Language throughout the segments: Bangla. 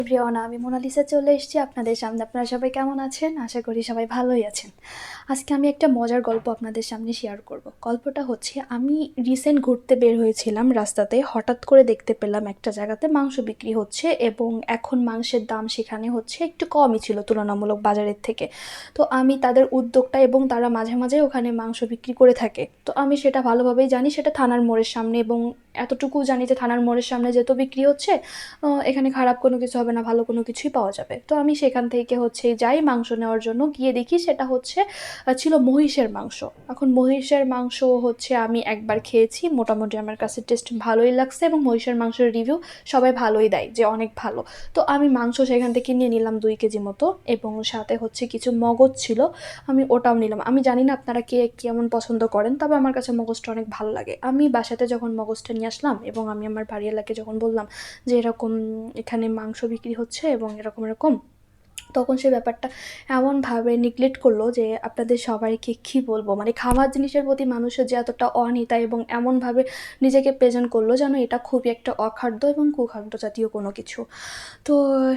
এভরিওয়ান, আমি মোনালিসা চলে এসেছি আপনাদের সামনে। আপনারা সবাই কেমন আছেন? আশা করি সবাই ভালোই আছেন। আজকে আমি একটা মজার গল্প আপনাদের সামনে শেয়ার করব। গল্পটা হচ্ছে, আমি রিসেন্ট ঘুরতে বের হয়েছিলাম রাস্তাতে, হঠাৎ করে দেখতে পেলাম একটা জায়গাতে মাংস বিক্রি হচ্ছে এবং এখন মাংসের দাম সেখানে হচ্ছে একটু কমই ছিল তুলনামূলক বাজারের থেকে। তো আমি তাদের উদ্যোগটা, এবং তারা মাঝে মাঝে ওখানে মাংস বিক্রি করে থাকে, তো আমি সেটা ভালোভাবেই জানি, সেটা থানার মোড়ের সামনে, এবং এতটুকু জানি যে থানার মোড়ের সামনে যেহেতু বিক্রি হচ্ছে, এখানে খারাপ কোনো কিছু হবে না, ভালো কোনো কিছুই পাওয়া যাবে। তো আমি সেখান থেকে হচ্ছে যাই মাংস নেওয়ার জন্য, গিয়ে দেখি সেটা হচ্ছে ছিল মহিষের মাংস। এখন মহিষের মাংস হচ্ছে আমি একবার খেয়েছি, মোটামুটি আমার কাছে টেস্ট ভালোই লাগছে, এবং মহিষের মাংসের রিভিউ সবাই ভালোই দেয় যে অনেক ভালো। তো আমি মাংস সেখান থেকে নিয়ে নিলাম 2 কেজি মতো, এবং সাথে হচ্ছে কিছু মগজ ছিল, আমি ওটাও নিলাম। আমি জানি না আপনারা কে কেমন পছন্দ করেন, তবে আমার কাছে মগজটা অনেক ভালো লাগে। আমি বাসাতে যখন মগজটা নিয়ে আসলাম এবং আমি আমার বাড়িওয়ালাকে যখন বললাম যে এরকম এখানে মাংস বিক্রি হচ্ছে এবং এরকম এরকম, তখন সে ব্যাপারটা এমনভাবে নেগলেক্ট করলো যে আপনাদের সবাইকে কী বলবো, মানে খাবার জিনিসের প্রতি মানুষের যে এতটা অনীতা, এবং এমনভাবে নিজেকে প্রেজেন্ট করলো যেন এটা খুবই একটা অখাদ্য এবং কুখাদ্য জাতীয় কোনো কিছু। তো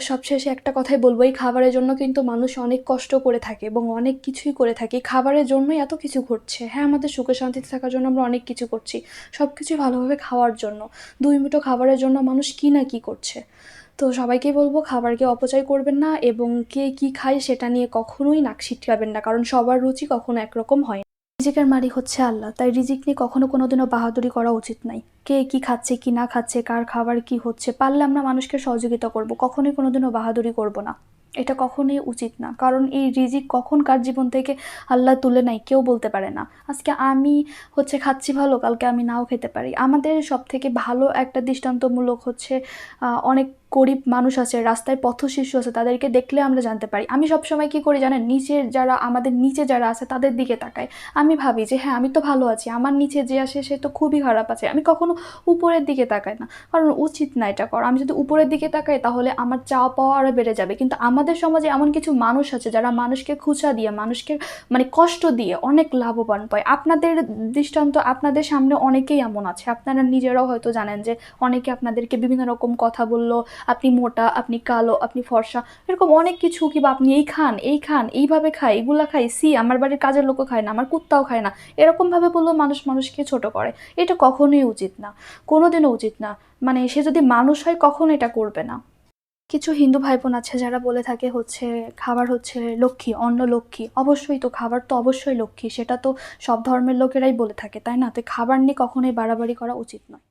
সবশেষে একটা কথাই বলবো, এই খাবারের জন্য কিন্তু মানুষ অনেক কষ্ট করে থাকে এবং অনেক কিছুই করে থাকে। খাবারের জন্যই এত কিছু ঘটছে। হ্যাঁ, আমাদের সুখে শান্তিতে থাকার জন্য আমরা অনেক কিছু করছি, সব কিছুই ভালোভাবে খাওয়ার জন্য। 2 মুঠো খাবারের জন্য মানুষ কী না কী করছে। তো সবাইকেই বলবো, খাবারকে অপচয় করবেন না, এবং কে কী খায় সেটা নিয়ে কখনোই নাক ছিটকাবেন না, কারণ সবার রুচি কখনো একরকম হয় না। রিজিকের মালিক হচ্ছে আল্লাহ, তাই রিজিক নিয়ে কখনো কোনোদিনও বাহাদুরি করা উচিত নাই। কে কি খাচ্ছে কি না খাচ্ছে, কার খাবার কি হচ্ছে, পারলে আমরা মানুষকে সহযোগিতা করব, কখনোই কোনোদিনও বাহাদুরি করব না। এটা কখনোই উচিত না, কারণ এই রিজিক কখন কার জীবন থেকে আল্লাহ তুলে নেয় কেউ বলতে পারে না। আজকে আমি হচ্ছে খাচ্ছি ভালো, কালকে আমি নাও খেতে পারি। আমাদের সব থেকে ভালো একটা দৃষ্টান্তমূলক হচ্ছে অনেক গরিব মানুষ আছে, রাস্তায় পথশিশু আছে, তাদেরকে দেখলে আমরা জানতে পারি। আমি সবসময় কী করি জানেন, নিচের যারা, আমাদের নিচে যারা আছে তাদের দিকে তাকাই। আমি ভাবি যে হ্যাঁ, আমি তো ভালো আছি, আমার নিচে যে আসে সে তো খুবই খারাপ আছে। আমি কখনো উপরের দিকে তাকাই না, কারণ উচিত না এটা করা। আমি যদি উপরের দিকে তাকাই তাহলে আমার চাওয়া পাওয়া আরও বেড়ে যাবে। কিন্তু আমাদের সমাজে এমন কিছু মানুষ আছে যারা মানুষকে খুঁচা দিয়ে, মানুষকে মানে কষ্ট দিয়ে অনেক লাভবান পায়। আপনাদের দৃষ্টান্ত, আপনাদের সামনে অনেকেই এমন আছে, আপনারা নিজেরাও হয়তো জানেন যে অনেকে আপনাদেরকে বিভিন্ন রকম কথা বললো, আপনি মোটা, আপনি কালো, আপনি ফর্সা, এরকম অনেক কিছু, কিংবা আপনি এই খান এই খান, এইভাবে খাই, এগুলা খাই, সি আমার বাড়ির কাজের লোকও খায় না, আমার কুত্তাও খায় না, এরকমভাবে বললেও মানুষ মানুষকে ছোট করে। এটা কখনোই উচিত না, কোনোদিনও উচিত না। মানে সে যদি মানুষ হয় কখনো এটা করবে না। কিছু হিন্দু ভাই বোন আছে যারা বলে থাকে হচ্ছে খাবার হচ্ছে লক্ষ্মী, অন্ন লক্ষ্মী। অবশ্যই তো, খাবার তো অবশ্যই লক্ষ্মী, সেটা তো সব ধর্মের লোকেরাই বলে থাকে, তাই না? তো খাবার নিয়ে কখনোই বাড়াবাড়ি করা উচিত নয়।